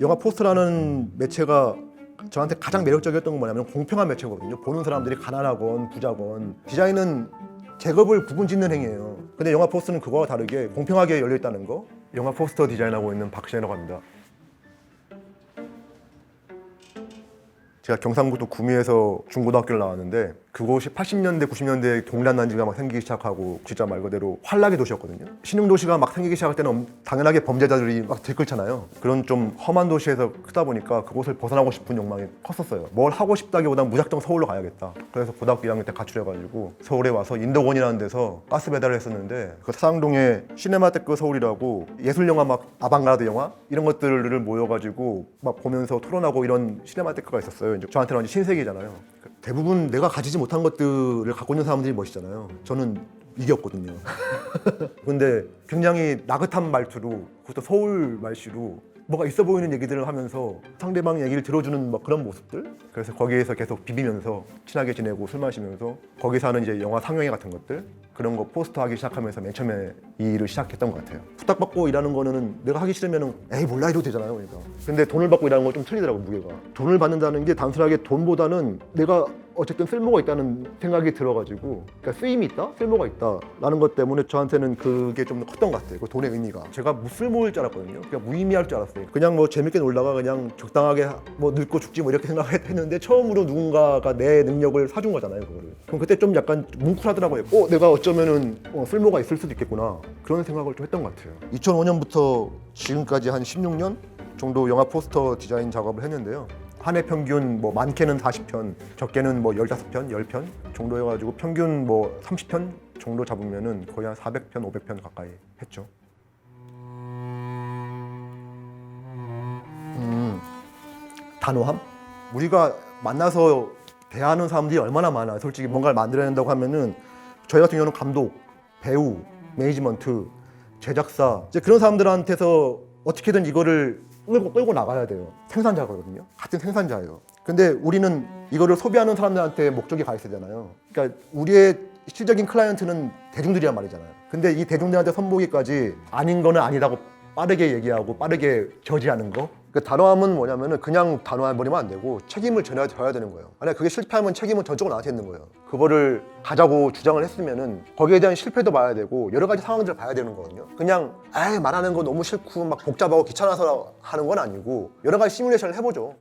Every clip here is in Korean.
영화 포스터라는 매체가 저한테 가장 매력적이었던 건 뭐냐면 공평한 매체거든요. 보는 사람들이 가난하건 부자건 디자인은 계급을 구분짓는 행위예요. 근데 영화 포스터는 그거와 다르게 공평하게 열려있다는 거. 영화 포스터 디자인하고 있는 박신혜라고 합니다. 제가 경상북도 구미에서 중고등학교를 나왔는데 그곳이 80년대, 90년대에 동일한 난지가 막 생기기 시작하고 진짜 말 그대로 환락의 도시였거든요. 신흥도시가 막 생기기 시작할 때는 당연하게 범죄자들이 막 들끓잖아요. 그런 좀 험한 도시에서 크다 보니까 그곳을 벗어나고 싶은 욕망이 컸었어요. 뭘 하고 싶다기보단 무작정 서울로 가야겠다. 그래서 고등학교 2학년 때 가출해가지고 서울에 와서 인덕원이라는 데서 가스 배달을 했었는데 그 사상동에 시네마테크 서울이라고 예술영화 막 아방가르드 영화 이런 것들을 모여가지고 막 보면서 토론하고 이런 시네마테크가 있었어요. 이제 저한테는 완전 신세계잖아요. 대부분 내가 가지지 못한 것들을 갖고 있는 사람들이 멋있잖아요. 저는 이겼거든요. 근데 굉장히 나긋한 말투로 그것도 서울 말씨로 뭐가 있어 보이는 얘기들을 하면서 상대방 얘기를 들어주는 막 그런 모습들. 그래서 거기에서 계속 비비면서 친하게 지내고 술 마시면서 거기서 하는 이제 영화 상영회 같은 것들 그런 거 포스터 하기 시작하면서 맨 처음에 이 일을 시작했던 것 같아요. 부탁받고 일하는 거는 내가 하기 싫으면 에이 몰라 이러도 되잖아요. 그러니까. 근데 돈을 받고 일하는 건 좀 틀리더라고 무게가. 돈을 받는다는 게 단순하게 돈보다는 내가 어쨌든 쓸모가 있다는 생각이 들어가지고 그러니까 쓰임이 있다? 쓸모가 있다 라는 것 때문에 저한테는 그게 좀 컸던 것 같아요. 그 돈의 의미가. 제가 무쓸모일 줄 알았거든요. 그냥 무의미할 줄 알았어요. 그냥 뭐 재밌게 놀다가 그냥 적당하게 뭐 늙고 죽지 뭐 이렇게 생각했는데 처음으로 누군가가 내 능력을 사준 거잖아요. 그거를. 그럼 그때 좀 약간 뭉클하더라고요. 내가 어쩌면은 쓸모가 있을 수도 있겠구나 그런 생각을 좀 했던 것 같아요. 2005년부터 지금까지 한 16년 정도 영화 포스터 디자인 작업을 했는데요. 한 해 평균 뭐 많게는 40편, 적게는 뭐 15편, 10편 정도 해가지고 평균 뭐 30편 정도 잡으면은 거의 한 400편, 500편 가까이 했죠. 단호함? 우리가 만나서 대하는 사람들이 얼마나 많아요. 솔직히 뭔가를 만들어야 된다고 하면은 저희 같은 경우는 감독, 배우, 매니지먼트, 제작사 이제 그런 사람들한테서 어떻게든 이거를 끌고 나가야 돼요. 생산자거든요. 같은 생산자예요. 근데 우리는 이거를 소비하는 사람들한테 목적이 가 있어야잖아요. 그러니까 우리의 실질적인 클라이언트는 대중들이란 말이잖아요. 근데 이 대중들한테 선보기까지 아닌 거는 아니다고 빠르게 얘기하고 빠르게 저지하는 거. 그 단호함은 뭐냐면은 그냥 단호해버리면 안 되고 책임을 져야 되는 거예요. 만약 그게 실패하면 책임은 전적으로 나한테 있는 거예요. 그거를 가자고 주장을 했으면은 거기에 대한 실패도 봐야 되고 여러 가지 상황들을 봐야 되는 거거든요. 그냥 말하는 거 너무 싫고 막 복잡하고 귀찮아서 하는 건 아니고 여러 가지 시뮬레이션을 해보죠.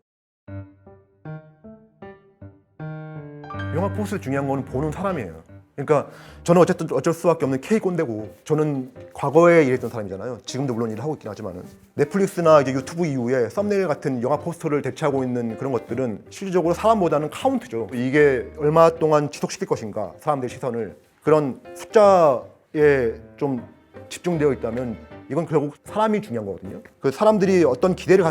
영화 포스터 중요한 거는 보는 사람이에요. 그러니까 저는 어쨌든 어쩔 수밖에 없는 K 꼰대고 저는 과거에 일했던 사람이잖아요. 지금도 물론 일을 하고 있긴 하지만은 넷플릭스나 유튜브 이후에 썸네일 같은 영화 포스터를 대체하고 있는 그런 것들은 실질적으로 사람보다는 카운트죠. 이게 얼마 동안 지속시킬 것인가 사람들의 시선을 그런 숫자에 좀 집중되어 있다면 이건 결국 사람이 중요한 거거든요. 그 사람들이 어떤 기대를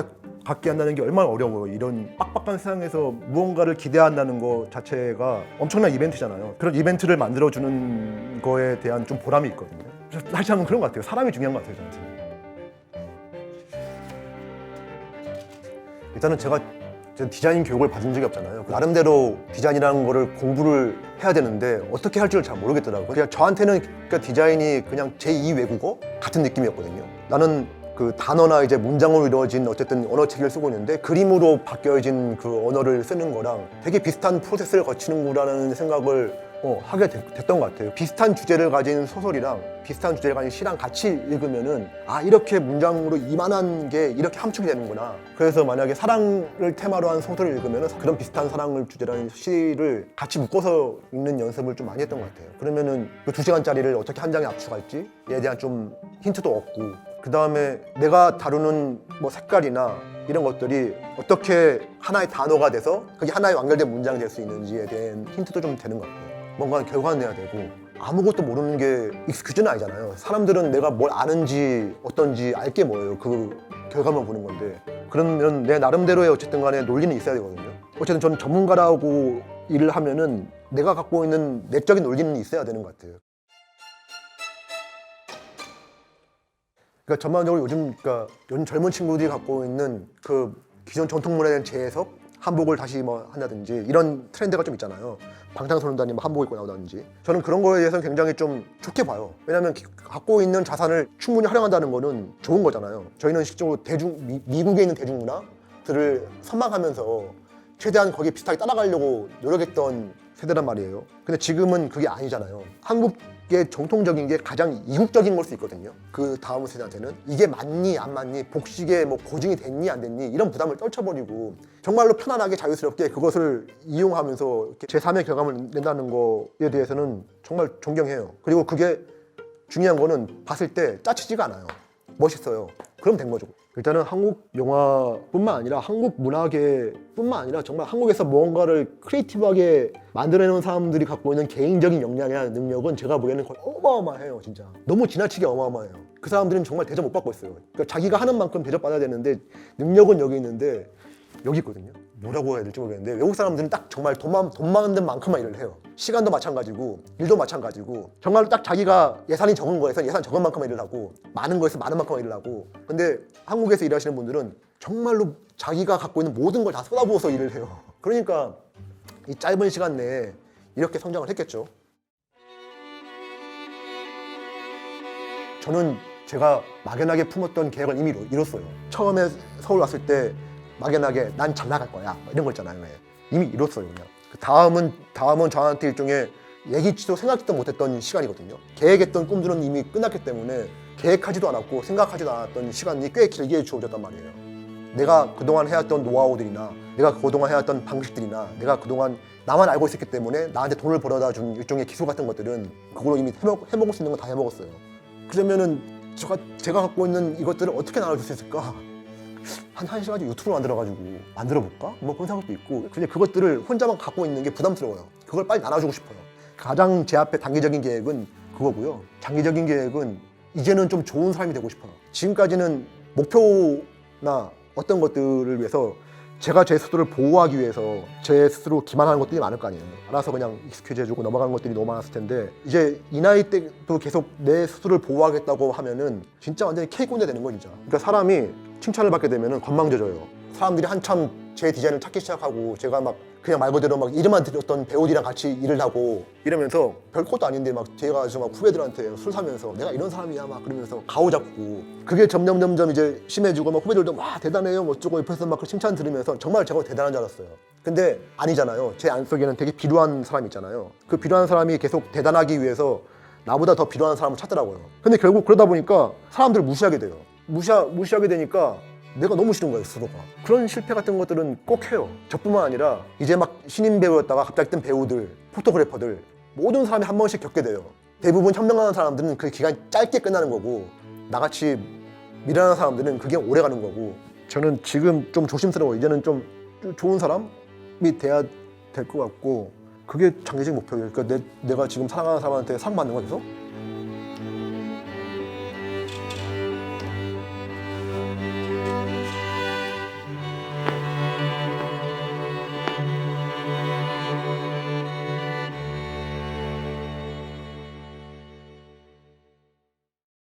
갖게 한다는 게 얼마나 어려워요. 이런 빡빡한 세상에서 무언가를 기대한다는 거 자체가 엄청난 이벤트잖아요. 그런 이벤트를 만들어주는 거에 대한 좀 보람이 있거든요. 다시 한번 그런 것 같아요. 사람이 중요한 것 같아요, 저한테. 일단은 제가 디자인 교육을 받은 적이 없잖아요. 나름대로 디자인이라는 거를 공부를 해야 되는데 어떻게 할 줄 잘 모르겠더라고요. 그냥 저한테는 그러니까 디자인이 그냥 제2 외국어 같은 느낌이었거든요. 나는 그 단어나 이제 문장으로 이루어진 어쨌든 언어체계를 쓰고 있는데 그림으로 바뀌어진 그 언어를 쓰는 거랑 되게 비슷한 프로세스를 거치는구나라는 생각을 하게 됐던 것 같아요. 비슷한 주제를 가진 소설이랑 비슷한 주제를 가진 시랑 같이 읽으면은 이렇게 문장으로 이만한 게 이렇게 함축이 되는구나. 그래서 만약에 사랑을 테마로 한 소설을 읽으면은 그런 비슷한 사랑을 주제로 한 시를 같이 묶어서 읽는 연습을 좀 많이 했던 것 같아요. 그러면은 그 2시간짜리를 어떻게 한 장에 압축할지에 대한 좀 힌트도 얻고 그 다음에 내가 다루는 뭐 색깔이나 이런 것들이 어떻게 하나의 단어가 돼서 그게 하나의 완결된 문장이 될 수 있는지에 대한 힌트도 좀 되는 것 같아요. 뭔가 결과는 내야 되고 아무것도 모르는 게 익스큐즈는 아니잖아요. 사람들은 내가 뭘 아는지 어떤지 알게 뭐예요. 그 결과만 보는 건데 그러면 내 나름대로의 어쨌든 간에 논리는 있어야 되거든요. 어쨌든 저는 전문가라고 일을 하면은 내가 갖고 있는 내적인 논리는 있어야 되는 것 같아요. 그러니까 전반적으로 요즘 젊은 친구들이 갖고 있는 그 기존 전통 문화에 대한 재해석, 한복을 다시 뭐 한다든지 이런 트렌드가 좀 있잖아요. 방탄소년단이 막 한복 입고 나오다든지 저는 그런 거에 대해서는 굉장히 좀 좋게 봐요. 왜냐하면 갖고 있는 자산을 충분히 활용한다는 거는 좋은 거잖아요. 저희는 실제로 미국에 있는 대중문화들을 선망하면서 최대한 거기에 비슷하게 따라가려고 노력했던 세대란 말이에요. 근데 지금은 그게 아니잖아요. 한국의 정통적인 게 가장 이국적인 걸 수 있거든요. 그 다음 세대한테는 이게 맞니 안 맞니, 복식에 뭐 고증이 됐니 안 됐니 이런 부담을 떨쳐버리고 정말로 편안하게 자유스럽게 그것을 이용하면서 제3의 결과물을 낸다는 거에 대해서는 정말 존경해요. 그리고 그게 중요한 거는 봤을 때 짜치지가 않아요. 멋있어요. 그럼 된 거죠. 일단은 한국 영화뿐만 아니라 한국 문화계뿐만 아니라 정말 한국에서 무언가를 크리에이티브하게 만들어내는 사람들이 갖고 있는 개인적인 역량이나 능력은 제가 보기에는 거의 어마어마해요. 진짜 너무 지나치게 어마어마해요. 그 사람들은 정말 대접 못 받고 있어요. 그러니까 자기가 하는 만큼 대접받아야 되는데 능력은 여기 있는데 여기 있거든요. 뭐라고 해야 될지 모르겠는데 외국 사람들은 딱 정말 돈 많은 만큼만 일을 해요. 시간도 마찬가지고 일도 마찬가지고 정말로 딱 자기가 예산이 적은 거에서 예산 적은 만큼만 일을 하고 많은 거에서 많은 만큼만 일을 하고 근데 한국에서 일하시는 분들은 정말로 자기가 갖고 있는 모든 걸 다 쏟아부어서 일을 해요. 그러니까 이 짧은 시간 내에 이렇게 성장을 했겠죠. 저는 제가 막연하게 품었던 계획을 이미 이뤘어요. 처음에 서울 왔을 때 막연하게 난 잘 나갈 거야 이런 거 있잖아요. 이미 이뤘어요. 그냥 다음은 저한테 일종의 예기치도 생각지도 못했던 시간이거든요. 계획했던 꿈들은 이미 끝났기 때문에 계획하지도 않았고 생각하지도 않았던 시간이 꽤 길게 주어졌단 말이에요. 내가 그동안 해왔던 노하우들이나 내가 그동안 해왔던 방식들이나 내가 그동안 나만 알고 있었기 때문에 나한테 돈을 벌어다 준 일종의 기술 같은 것들은 그걸로 이미 해먹을 수 있는 건 다 해먹었어요. 그러면은 제가 갖고 있는 이것들을 어떻게 나눠줄 수 있을까? 한 시간 가지고 유튜브를 만들어볼까? 뭐 그런 생각도 있고 근데 그것들을 혼자만 갖고 있는 게 부담스러워요. 그걸 빨리 나눠주고 싶어요. 가장 제 앞에 단기적인 계획은 그거고요. 장기적인 계획은 이제는 좀 좋은 사람이 되고 싶어요. 지금까지는 목표나 어떤 것들을 위해서 제가 제 스스로를 보호하기 위해서 제 스스로 기만하는 것들이 많을 거 아니에요. 알아서 그냥 익숙해져주고 넘어가는 것들이 너무 많았을 텐데 이제 이 나이 때도 계속 내 스스로를 보호하겠다고 하면은 진짜 완전히 K꼰대 되는 거 진짜. 그러니까 사람이 칭찬을 받게 되면은 건망져져요. 사람들이 한참 제 디자인을 찾기 시작하고 제가 막 그냥 말 그대로 막 이름만 들었던 배우들이랑 같이 일을 하고 이러면서 별것도 아닌데 막 제가 막 후배들한테 술 사면서 내가 이런 사람이야 막 그러면서 가오잡고 그게 점점 이제 심해지고 막 후배들도 와 대단해요 뭐 어쩌고 옆에서 막 칭찬 들으면서 정말 제가 대단한 줄 알았어요. 근데 아니잖아요. 제 안속에는 되게 비루한 사람이 있잖아요. 그 비루한 사람이 계속 대단하기 위해서 나보다 더 비루한 사람을 찾더라고요. 근데 결국 그러다 보니까 사람들을 무시하게 돼요. 무시하게 되니까 내가 너무 싫은 거예요, 스스로가. 그런 실패 같은 것들은 꼭 해요. 저뿐만 아니라 이제 막 신인 배우였다가 갑자기 뜬 배우들, 포토그래퍼들 모든 사람이 한 번씩 겪게 돼요. 대부분 현명한 사람들은 그 기간이 짧게 끝나는 거고 나같이 미련한 사람들은 그게 오래 가는 거고 저는 지금 좀 조심스러워. 이제는 좀 좋은 사람이 돼야 될 것 같고 그게 장기적 목표예요. 그러니까 내가 지금 사랑하는 사람한테 상 받는 거 계속